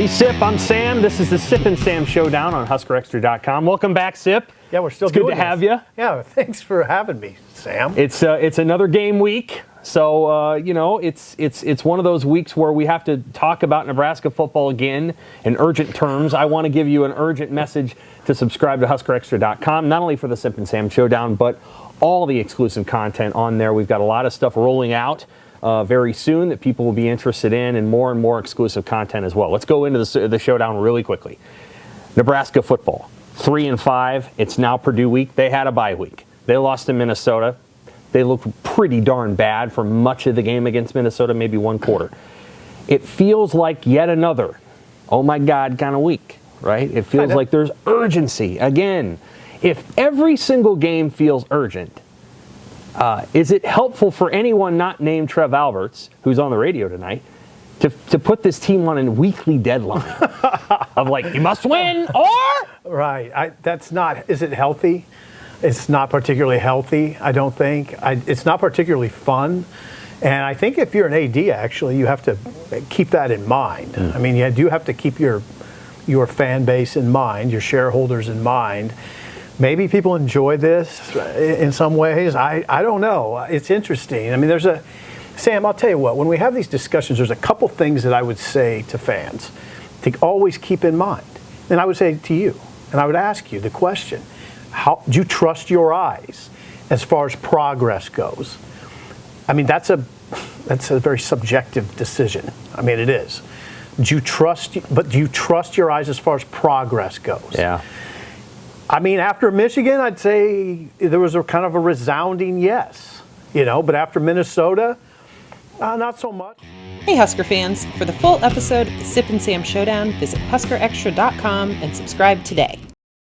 He's Sip, I'm Sam. This is the Sip and Sam Showdown on HuskerExtra.com. Welcome back, Sip. Yeah, we're still it's good doing to have you. Yeah, thanks for having me, Sam. It's another game week, so it's one of those weeks where we have to talk about Nebraska football again in urgent terms. I want to give you an urgent message to subscribe to HuskerExtra.com, not only for the Sip and Sam Showdown, but all the exclusive content on there. We've got a lot of stuff rolling out very soon that people will be interested in, and more exclusive content as well. Let's go into the showdown really quickly. Nebraska football, 3-5. It's now Purdue week. They had a bye week. They lost to Minnesota. They looked pretty darn bad for much of the game against Minnesota, maybe one quarter. It feels like yet another, oh my God, kind of week, right? It feels like there's urgency. Again, if every single game feels urgent, is it helpful for anyone not named Trev Alberts, who's on the radio tonight, to put this team on a weekly deadline of like, you must win or? Right. That's not, is it healthy? It's not particularly healthy, I don't think. It's not particularly fun. And I think if you're an AD, actually, you have to keep that in mind. I mean, you do have to keep your fan base in mind, your shareholders in mind. Maybe people enjoy this in some ways. I don't know. It's interesting. I mean, Sam, I'll tell you what, when we have these discussions, there's a couple things that I would say to fans to always keep in mind. And I would say to you, and I would ask you the question, how do you trust your eyes as far as progress goes? I mean, that's a very subjective decision. I mean, it is. Do you trust your eyes as far as progress goes? Yeah. I mean, after Michigan, I'd say there was a kind of a resounding yes, but after Minnesota, not so much. Hey, Husker fans. For the full episode of the Sip and Sam Showdown, visit HuskerExtra.com and subscribe today.